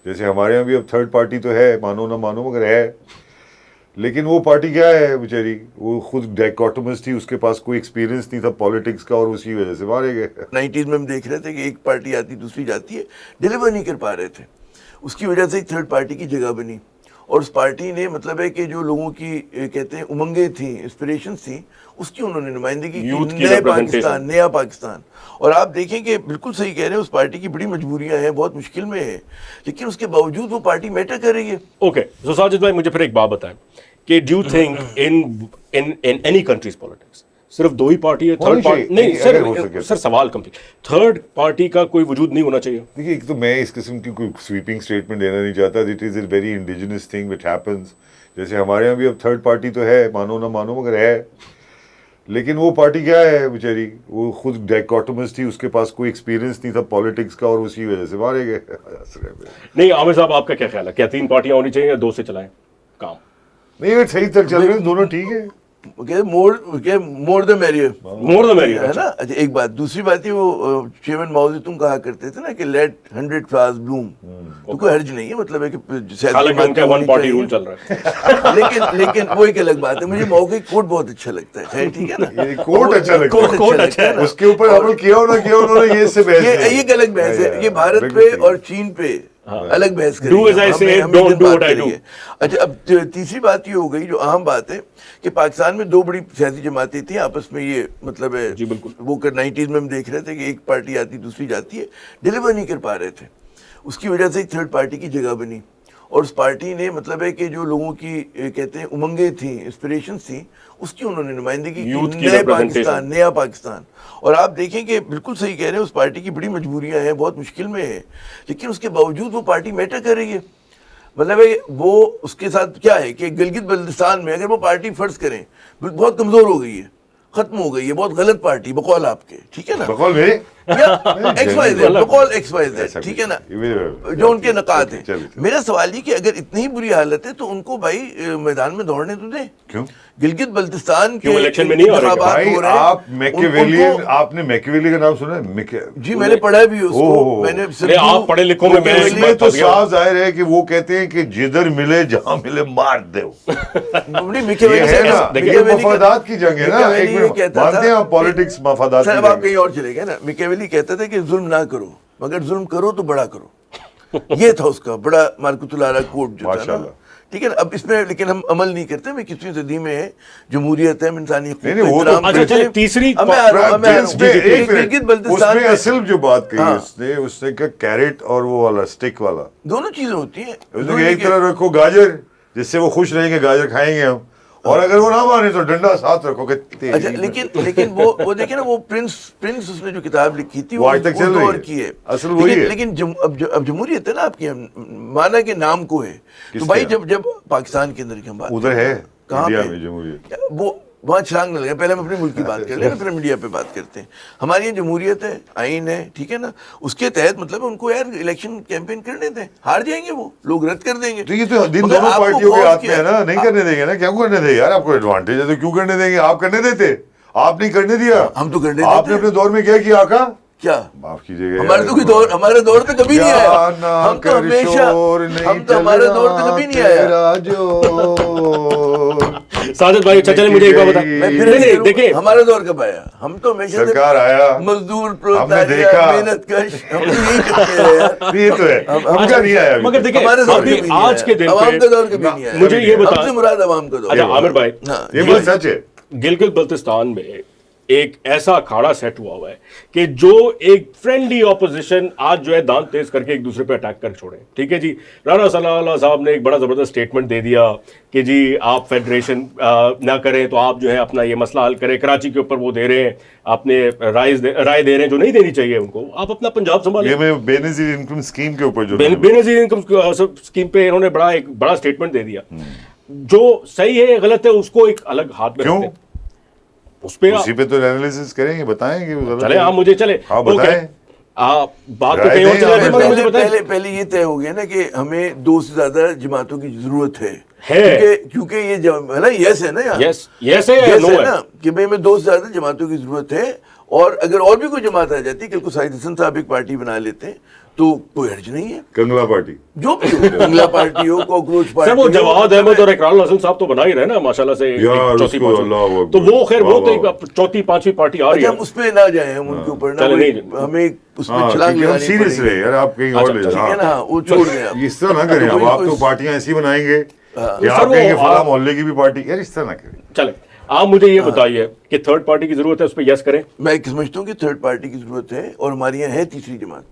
جیسے ہمارے یہاں بھی اب تھرڈ پارٹی تو ہے، مانو نہ مانو مگر ہے، لیکن وہ پارٹی کیا ہے بیچاری، وہ خود ڈائکوٹمس تھی، اس کے پاس کوئی ایکسپیرینس نہیں تھا پالیٹکس کا، اور اسی وجہ سے مارے گئے۔ 90s میں ہم دیکھ رہے تھے کہ ایک پارٹی آتی دوسری جاتی ہے، ڈیلیور نہیں کر پا رہے تھے، اس کی وجہ سے ایک تھرڈ پارٹی کی جگہ بنی، اور اس پارٹی نے مطلب ہے کہ جو لوگوں کی کہتے ہیں امنگیں تھیں، انسپریشنز تھیں، اس کی انہوں نے نمائندگی کی، نئے پاکستان، نیا پاکستان۔ اور آپ دیکھیں کہ بالکل صحیح کہہ رہے ہیں، اس پارٹی کی بڑی مجبوریاں ہیں، بہت مشکل میں ہے، لیکن اس کے باوجود وہ پارٹی میٹر کر رہی ہے۔ اوکے، سو ساجد بھائی مجھے پھر ایک بات بتائیں کہ do you think in any countries politics صرف دو ہی پارٹی ہے، تھرڈ پارٹی نہیں؟ سر سوال کمپلیٹ، تھرڈ پارٹی کا کوئی وجود نہیں ہونا چاہیے؟ دیکھیے، ایک تو میں اس قسم کی کوئی سویپنگ اسٹیٹمنٹ دینا نہیں چاہتا، it is a very indigenous thing which happens. جیسے ہمارے یہاں بھی اب تھرڈ پارٹی تو ہے، مانو نہ مانو مگر ہے، لیکن وہ پارٹی کیا ہے بیچاری، وہ خود ڈائکوٹمس تھی، اس کے پاس کوئی ایکسپیرینس نہیں تھا پالیٹکس کا، اور اسی وجہ سے مارے گئے۔ نہیں عامر صاحب، آپ کا کیا خیال ہے، کیا 3 پارٹیاں ہونی چاہیے یا 2 سے چلائیں کام؟ نہیں، اگر صحیح تک چل رہے ہیں دونوں ٹھیک ہے، مور دا میریئر، مور دا میریئر ہے نا۔ اچھا ایک بات، دوسری بات یہ وہ چیئرمین ماؤ زے تونگ کہا کرتے تھے نا کہ لیٹ 100 flowers bloom، تو کوئی حرج نہیں ہے، مطلب ہے کہ حالانکہ ان کا 1 پارٹی رول چل رہا ہے، لیکن وہ ایک الگ بات ہے، مجھے ماؤ کا کوٹ بہت اچھا لگتا ہے، خیر ٹھیک ہے نا، یہ کوٹ اچھا لگتا ہے، اس کے اوپر عمل کیا ہو نہ کیا انہوں نے، یہ اس سے بحث یہ ایک الگ بحث ہے، یہ بھارت پہ اور چین پہ الگ بحث کریں گے۔ اچھا اب تیسری بات یہ ہو گئی جو اہم بات ہے کہ پاکستان میں 2 بڑی سیاسی جماعتیں تھیں آپس میں، یہ مطلب ہے جی بالکل، وہ 90s میں ہم دیکھ رہے تھے کہ ایک پارٹی آتی دوسری جاتی ہے، ڈیلیور نہیں کر پا رہے تھے، اس کی وجہ سے ایک تھرڈ پارٹی کی جگہ بنی، اور اس پارٹی نے مطلب ہے کہ جو لوگوں کی کہتے ہیں امنگیں تھیں، انسپریشنز تھیں، اس کی انہوں نے نمائندگی کی، نئے پاکستان، نیا پاکستان۔ اور آپ دیکھیں کہ بالکل صحیح کہہ رہے ہیں، اس پارٹی کی بڑی مجبوریاں ہیں، بہت مشکل میں ہے، لیکن اس کے باوجود وہ پارٹی میٹر کر رہی ہے۔ مطلب ہے وہ اس کے ساتھ کیا ہے کہ گلگت بلتستان میں اگر وہ پارٹی فرض کریں بہت کمزور ہو گئی ہے، ختم ہو گئی ہے، بہت غلط پارٹی بقول آپ کے، ٹھیک ہے نا، بقول میرے بقول ایکس وائی زیڈ، ٹھیک ہے نا، جو ان کے نکات ہیں۔ میرا سوال یہ کہ اگر اتنی ہی بری حالت ہے تو ان کو بھائی میدان میں دوڑنے تو دیں۔ کیوں گلگت بلتستان کے الیکشن میں نہیں انتخابات ہو رہے ہیں، آپ نے میکیویلی کا نام سنا ہے؟ جی میں نے پڑھا بھی اس کو، میں نے آپ پڑھے لکھوں میں اس میں تو صاف ظاہر ہے کہ وہ کہتے ہیں کہ جدھر ملے جہاں ملے مار دو، مفادات کی جنگ ہے نا، ایک منٹ مانتے ہیں آپ پالیٹکس مفادات کی جنگ ہے۔ آپ کہیں اور چلے گئے نا، میکیویلی کہتا تھا کہ ظلم نہ کرو مگر ظلم کرو تو بڑا کرو، یہ تھا اس کا بڑا مارکت العرا کوٹ جو تھا نا، ٹھیک ہے نا۔ اب اس میں لیکن ہم عمل نہیں کرتے، میں 21ویں صدی میں ہے، جمہوریت ہے، ہم انسانی حقوق۔ تیسری اصل جو بات کہی اس نے کہ کیرٹ اور وہ والا اسٹک والا دونوں چیزیں ہوتی ہیں، اس نے ایک طرح رکھو گاجر جس سے وہ خوش رہیں گے، گاجر کھائیں گے ہم، اور اگر وہ نہ مانے تو ڈنڈا ساتھ رکھو کہ اچھا لیکن وہ دیکھیں نا، وہ پرنس اس نے جو کتاب لکھی تھی وہ آج تک چل رہی ہے، اصل وہی ہے۔ لیکن اب جمہوریت ہے نا آپ کی، مانا کہ نام کو ہے، تو بھائی جب پاکستان کے اندر کی ہم بات ادھر ہے کہاں انڈیا پہ میں جمہوریت، وہ وہاں چھلانگ نہ لگے، پہلے ہم اپنے ملک کی بات کر لیں نا، پھر انڈیا پہ بات کرتے ہیں۔ ہماری یہ جمہوریت ہے، آئین ہے، ٹھیک ہے نا، اس کے تحت مطلب ان کو یار الیکشن کیمپین کرنے دیں، ہار جائیں گے وہ لوگ، رد کر دیں گے، تو یہ تو دن دونوں پارٹیوں کے ہاتھ میں ہے نا، نہیں کرنے دیں گے نا، کیوں کرنے دیں یار، آپ کو ایڈوانٹیج ہے تو کیوں کرنے دیں گے، آپ کرنے دیتے، آپ نہیں کرنے دیا، ہم تو کرنے آپ نے اپنے دور میں کیا کیا آقا، کیا معاف کیجیے گا، ہمارے دور پہ کبھی نہیں آیا، ہم تو ہمارے دور پہ کبھی نہیں آیا۔ ساجد بھائی اچھا چلیں مجھے ایک بات بتائیں، دیکھیں ہمارے دور کب آیا، ہم تو ہمیشہ سرکار آیا، مزدور ہم نے دیکھا، محنت کش، ہم تو یہی کرتے ہیں یار، یہ تو ہے، ہم کا نہیں آیا، مگر دیکھیں ابھی آج کے دن عوام کا دور کبھی نہیں آیا، مجھے یہ بتا، ہم سے مراد عوام کا دور۔ اچھا عامر بھائی، یہ بات سچ ہے، گلگت بلتستان میں ایک ایسا اکھاڑا سیٹ ہوا ہے کہ جو ایک فرینڈلی اپوزیشن آج جو ہے دانت تیز کر کے ایک دوسرے پہ اٹیک کر چھوڑے، ٹھیک ہے جی۔ رانا صلی اللہ علیہ صاحب نے ایک بڑا زبردست اسٹیٹمنٹ دے دیا کہ جی آپ فیڈریشن نہ کریں تو آپ جو ہے اپنا یہ مسئلہ حل کریں، کراچی کے اوپر وہ دے رہے ہیں اپنے رائے دے رہے ہیں جو نہیں دینی چاہیے ان کو، آپ اپنا پنجاب سنبھالیں۔ یہ میں بے نظیر انکم اسکیم کے اوپر جو بے نظیر انکم اسکیم پہ انہوں نے ایک بڑا اسٹیٹمنٹ دے دیا، جو صحیح ہے غلط ہے اس کو ایک الگ ہاتھ میں رکھتے ہیں، اس پہ اسی پہ تو انالیسس کریں گے، بتائیں گے، چلے آپ مجھے چلے بتائیں بات تو کہیں اور چلے، مجھے بتائیں۔ پہلے یہ طے ہو گیا نا کہ ہمیں 2 سے زیادہ جماعتوں کی ضرورت ہے، کیونکہ یہ ہے نا، یس ہے نا، یس ہے نا کہ بھائی ہمیں 2 سے زیادہ جماعتوں کی ضرورت ہے، اور اگر اور بھی کوئی جماعت آ جاتی ہے کہ سعید حسن صاحب ایک پارٹی بنا لیتے ہیں تو کوئی حرج نہیں ہے. کنگلا پارٹی جو بھی ہو, کنگلا پارٹی ہو, کاکروچ پارٹی سر وہ ہو, جواد احمد اور اقرار الحسن صاحب تو بنا ہی رہے نا ماشاءاللہ سے ایک یار چوتھی اس کو اللہ پانچویں. اکبر. تو وہ خیر وہ تو واہ، ایک چوتھی پانچویں پارٹی آ رہی اچھا ہے. ہم اس پہ نہ جائیں, ہم ان کے اوپر چلے نہ نہیں. ہمیں اس ہاں پہ چھلانگ کیونکہ ہم لگانی سیریس پڑے رہے گی. یار, آپ کہیں اور لے اچھا، جائیں. ٹھیک ہے نا, وہ چھوڑ دیں آپ. اس طرح نہ کریں. اب آپ تو پارٹیاں ایسی بنائیں گے کہ سر آپ وہ کہیں گے فلاں آپ- محلے کی بھی پارٹی, یار اس طرح نہ کریں. چلے آپ مجھے یہ بتائیے کہ تھرڈ پارٹی کی ضرورت ہے, اس پہ یس کریں, میں سمجھتا ہوں کہ تھرڈ پارٹی کی ضرورت ہے, اور ہمارے یہاں ہے تیسری جماعت.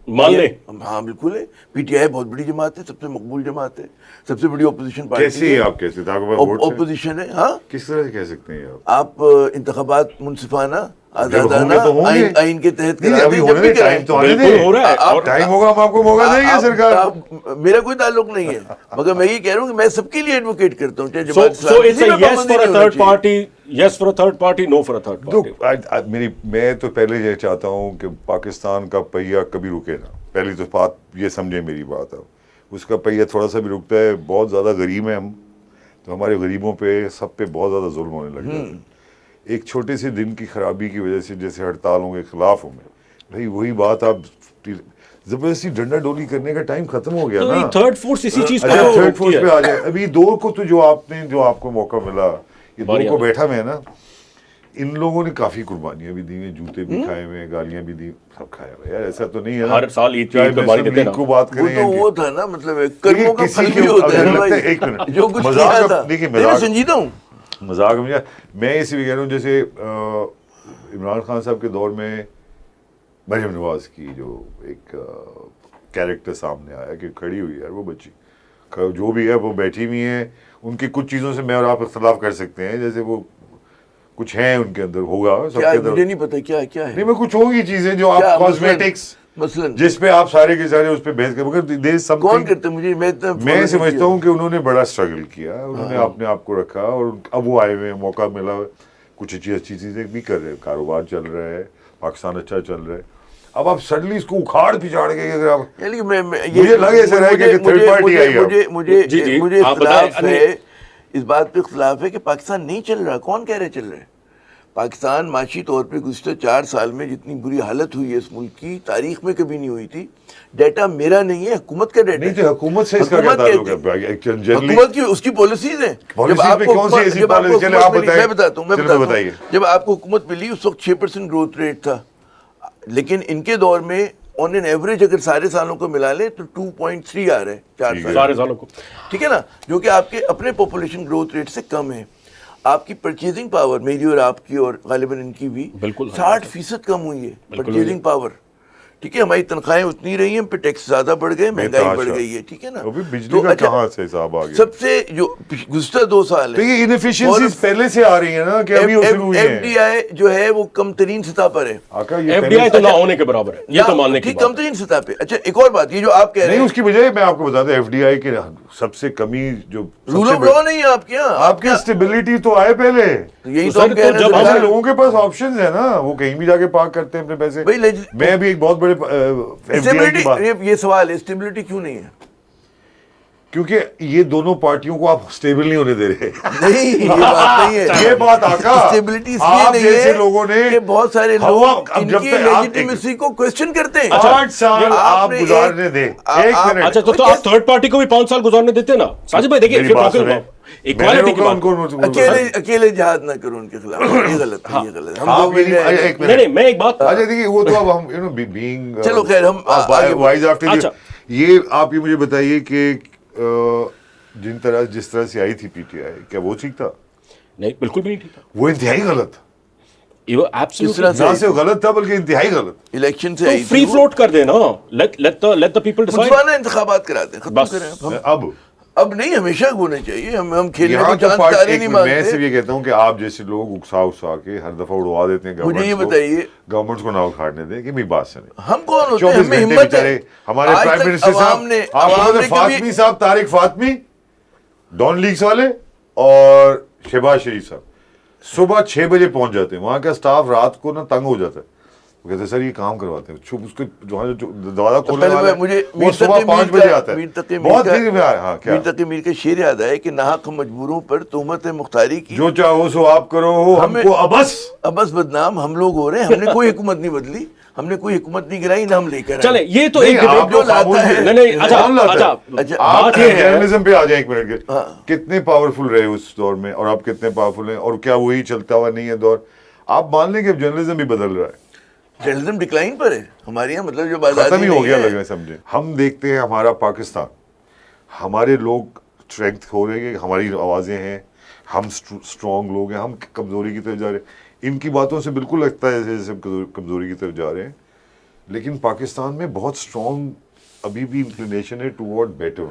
مان لیں. ہاں بالکل ہے. پی ٹی آئی بہت بڑی جماعت ہے, سب سے مقبول جماعت ہے, سب سے بڑی اپوزیشن پارٹی کیسے ہے. آپ کیسے آپ کے پاس ووٹس ہیں؟ اپوزیشن ہے. ہاں کس طرح سے کہہ سکتے ہیں آپ؟ آپ انتخابات منصفانہ جب ہوں آزادانہ گے تو ہوں گے. آئین کے تحت نہیں کرا ابھی دیں, ہونے جب بھی دیں, کرائیں. ٹائم تو آنے بالکل دیں. ہو رہا ہے. اور ٹائم ہوگا ہم آپ کو موقع دیں گے سرکار. میرا کوئی تعلق نہیں ہے, مگر میں یہ کہہ رہا ہوں کہ میں سب کے لیے ایڈوکیٹ کرتا ہوں, چاہے so جماعت so اسلامی it's a yes for a third party, yes for a third party, no for a third party. میں تو پہلے یہ چاہتا ہوں کہ پاکستان کا پہیہ کبھی رکے نا. پہلی تو بات یہ سمجھیں میری بات. اب اس کا پہیہ تھوڑا سا بھی رکتا ہے, بہت زیادہ غریب ہیں ہم, تو ہمارے غریبوں پہ سب پہ بہت زیادہ ظلم ہونے لگ جاتا ہے. ایک چھوٹے سے دن کی خرابی کی وجہ سے جیسے ہڑتالوں کے خلاف ہوں میں, بھائی وہی بات آپ زبردستی ڈنڈا ڈولی کرنے کا ٹائم ختم ہو گیا نا. تھرڈ فورس اسی چیز کو اچھا تھرڈ روکتی فورس ہے. پہ آ جائے. ابھی دو کو تو جو آپ کو موقع ملا, یہ دو کو بیٹھا میں نا, ان لوگوں نے کافی قربانیاں بھی دی ہیں, جوتے بھی کھائے ہوئے ہیں, گالیاں بھی دی, سب کھایا ہوا ہے یار. ایسا تو نہیں ہے نا ہر سال عید کی چاہے قربانی مسلم دیتے لیگ نا. کو بات وہ کریں تو وہ تھا نا, مطلب کرموں کا پھل بھی ہوتا ہے نا بھائی, ایک منٹ جو کچھ مذاق کیا تھا. دیکھیے میں سنجیدہ ہوں. مذاق میں اس لیے کہہ رہا ہوں, جیسے عمران خان صاحب کے دور میں مریم نواز کی جو ایک کیریکٹر سامنے آیا کہ کھڑی ہوئی ہے وہ بچی, جو بھی ہے وہ بیٹھی ہوئی ہیں, ان کی کچھ چیزوں سے میں اور آپ اختلاف کر سکتے ہیں, جیسے وہ کچھ ہیں ان کے اندر, ہوگا سب کیا کے اندر, مجھے نہیں پتا کیا ہے. نہیں میں کچھ ہوگی چیزیں جو آپ کاسمیٹکس مثلاً جس پہ آپ سارے کے سارے اس پہ بحث کر, کون کرتے مجھے, میں سمجھتا ہوں کہ انہوں نے بڑا اسٹرگل کیا, انہوں نے اپنے آپ کو رکھا, اور اب وہ آئے ہوئے ہیں, موقع ملا, کچھ اچھی چیزیں بھی کر رہے ہیں, کاروبار چل رہا ہے, پاکستان اچھا چل رہا ہے. اب آپ سڈنلی اس کو اکھاڑ پھچاڑ کے اگر آپ, مجھے لگے ایسا رہا کہ تھرڈ پارٹی آئی. مجھے اختلاف ہے, اس بات پہ اختلاف ہے کہ پاکستان نہیں چل رہا. کون کہہ رہے چل رہے ہیں؟ پاکستان معاشی طور پہ گزشتہ 4 سال میں جتنی بری حالت ہوئی ہے اس ملک کی, تاریخ میں کبھی نہیں ہوئی تھی. ڈیٹا میرا نہیں ہے, حکومت کا ڈیٹا نہیں تو حکومت سے اس کا کیا تعلق ہے؟ حکومت کی اس کی پالیسیز ہیں. جب آپ کو حکومت ملی اس وقت 6% گروتھ ریٹ تھا, لیکن ان کے دور میں آن این ایوریج اگر سارے سالوں کو ملا لیں تو 2.3 آ رہا ہے 4 سال سارے سالوں کو, ٹھیک ہے نا, جو کہ آپ کے اپنے پاپولیشن گروتھ ریٹ سے کم ہے. آپ کی پرچیزنگ پاور, میری اور آپ کی اور غالباً ان کی بھی 60% کم ہوئی ہے پرچیزنگ پاور. ٹھیک ہے, ہماری تنخواہیں اتنی رہی ہیں, ہم پہ ٹیکس زیادہ بڑھ گئے, مہنگائی بڑھ گئی ہے. ٹھیک ہے نا, بجلی کا کہاں سے حساب آ گیا؟ سب سے جو گزشتہ 2 سال تو یہ انیفیشنسیز پہلے سے آ رہی ہیں نا, کہ ابھی شروع ہوئی ہیں. ایف ڈی آئی جو ہے وہ کم ترین سطح پر ہے. ایف ڈی آئی تو نہ ہونے کے برابر ہے, یہ تو ماننے کی بات کم ترین سطح پہ. اچھا ایک اور بات, یہ جو آپ کہہ رہے ہیں, نہیں اس کی وجہ میں آپ کو بتا دوں, ایف ڈی آئی کے سب سے کمی جو رول آف لا نہیں ہے آپ کے یہاں. آپ کی اسٹیبلٹی تو آئے پہلے, یہی تو ہم کہہ رہے ہیں. جب ہمارے لوگوں کے پاس آپشنز ہیں نا, وہ کہیں بھی جا کے پارک کرتے ہیں اپنے پیسے. میں بھی ایک بہت بڑے یہ سوال ہے, اسٹیبلٹی کیوں نہیں ہے؟ کیونکہ یہ دونوں پارٹیوں کو آپ اسٹیبل نہیں ہونے دے رہے. نہیں یہ بات نہیں ہے, یہ بات آقا, اسٹیبلٹی اس لیے آپ نہیں جیسے ہے لوگوں نے کہ بہت سارے لوگ ان کی لیجیٹیمیسی کو کوسچن کرتے ہیں. 8 سال آپ گزارنے دیں. ایک منٹ, اچھا تو آپ تھرڈ پارٹی کو بھی 5 سال گزارنے دیتے نا ساجد بھائی. دیکھیے اکوالٹی کی بات, اکیلے جہاد نہ کرو ان کے خلاف, یہ غلط ہے, یہ غلط ہے. نہیں میں ایک بات, اچھا دیکھیے وہ تو اب ہم بینگ, چلو خیر ہم وائز آفٹر یہ آپ یہ مجھے بتائیے کہ جس طرح سے آئی تھی پی ٹی آئی, کیا وہ ٹھیک تھا؟ نہیں بالکل بھی نہیں ٹھیک تھا, وہ انتہائی غلط تھا. نہ صرف غلط تھا بلکہ انتہائی غلط. الیکشن سے فری فلوٹ کر دیں نا, لیٹ دی پیپل ڈیسائیڈ. منصفانہ انتخابات کراتے ہیں, ختم کریں. اب نہیں, ہمیشہ ہونا چاہیے. ہم کھیلنے کو چاند تارے نہیں مانگتے. میں صرف یہ کہتا ہوں کہ آپ جیسے لوگ اکسا کے ہر دفعہ اڑوا دیتے ہیں مجھے یہ بتائیے, گورنمنٹ کو نہ اکھاڑنے دیں کہ میری بات سنیں. ہم کون ہوتے ہیں, ہمیں ہمت ہے. ہمارے پرائم منسٹر صاحب فاطمی صاحب, طارق فاطمی ڈان لیگز والے, اور شہباز شریف صاحب صبح 6 بجے پہنچ جاتے ہیں. وہاں کا سٹاف رات کو نا تنگ ہو جاتا ہے, وہ کہتے ہیں سر یہ کام کرواتے ہیں چھپ اس کے جو دروازہ کھولنے پہلے والا ہے مجھے وہ میر صبح تقی 5 میر بجے کا- آتا میر ہے تقی میر بہت کا- دیر میں آیا. ہاں کیا میر تقی میر کا شعر یاد آیا کہ ناحق مجبوروں پر تہمت مختاری کی جو چاہو سو آپ کرو ہم ہمیں- کو ابس ابس بدنام ہم لوگ ہو رہے ہیں. ہم نے کوئی حکومت نہیں بدلی, ہم نے کوئی حکومت نہیں گرائی, نہ ہم لے کر آئے. چلے یہ تو نہیں، ایک آپ ڈبیٹ جو لوگ لاتا خاموش ہے- ہیں. نہیں نہیں اچھا کون لاتا ہے؟ اچھا اچھا، بات آپ یہ ہے جرنلزم پہ آ جائیں ایک منٹ کے, کتنے پاورفل رہے اس دور میں اور آپ کتنے پاورفل ہیں, اور کیا وہی چلتا ہوا نہیں ہے دور؟ آپ مان لیں کہ اب جرنلزم بھی بدل رہا ہے, جرنلزم ڈکلائن پر ہے ہمارے یہاں, مطلب جو آزادی ختم ہی ہو نہیں گیا ہے. لگ رہا ہے سمجھے. ہم دیکھتے ہیں ہمارا پاکستان, ہمارے لوگ اسٹرینتھ ہو رہے ہیں, ہماری آوازیں ہیں, ہم اسٹرانگ لوگ ہیں, ہم کمزوری کی طرف جا رہے ہیں. ان کی باتوں سے بالکل لگتا ہے جیسے ہم کمزوری کی طرف جا رہے ہیں, لیکن پاکستان میں بہت اسٹرانگ ابھی بھی انکلینیشن ہے ٹوورڈ بیٹر.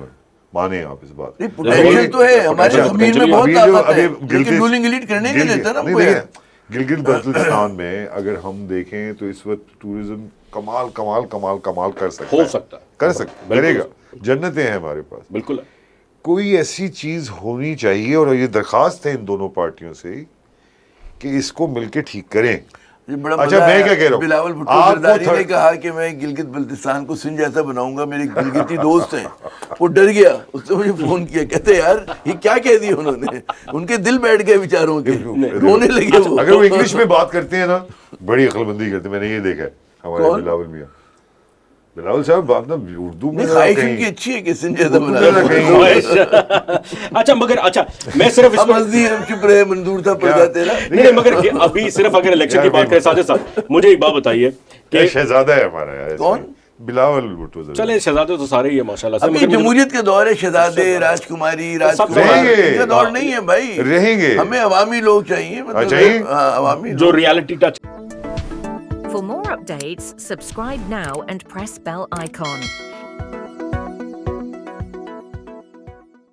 مانیں آپ اس بات. نہیں, potential تو ہے ہمارے potential- زمین میں بہت ابھی جو- طاقت ہے, ابھی لیکن رولنگ ایلیٹ کرنے نہیں دیتا نا ہم کو. گلگت بلتستان میں اگر ہم دیکھیں تو اس وقت ٹورزم کمال کمال کمال کمال کر سکتا ہو ہے, سکتا ہے. کر سکتا بالکل. کرے گا. جنتیں ہیں ہمارے پاس. بالکل کوئی ایسی چیز ہونی چاہیے, اور یہ درخواست ہے ان دونوں پارٹیوں سے کہ اس کو مل کے ٹھیک کریں. بڑا اچھا میں کیا کہہ رہا ہوں, بلاول بھٹو آپ کو زرداری نے کہا کہ میں گلگت بلتستان کو سندھ جیسا بناؤں گا, میرے گلگتی دوست ہیں. وہ ڈر گیا, اس نے مجھے فون کیا, کہتے یار یہ کیا کہہ دیا انہوں نے, ان کے دل بیٹھ گئے بیچاروں کے, رونے لگے وہ. اگر وہ انگلش میں بات کرتے ہیں نا بڑی عقل بندی کرتے ہیں. میں نے یہ دیکھا ہے ہمارے بلاول میاں, بلاول صاحب آپ نا اردو میں خواہش ان کی اچھی ہے کہ سندھ جیسا بنا. اچھا مگر اچھا میں صرف اس ہم ہنسی ہم چپ رہے, منظور تھا پڑ جاتے نا. نہیں مگر ابھی صرف اگر الیکشن کی بات کریں ساجد صاحب, مجھے ایک بات بتائیے کہ شہزادہ ہے ہمارا یار. کون؟ بلاول بھٹو. چلے شہزادے تو سارے ہی ہیں ماشاءاللہ سے, ابھی مگر جمہوریت کا دور ہے, شہزادے, راجکماری, راجکمار, رہیں گے. ان کا دور نہیں ہے بھائی. رہیں گے. ہمیں عوامی لوگ چاہیے, مطلب چاہیے؟ عوامی جو reality touch. For more updates, subscribe now and press bell icon.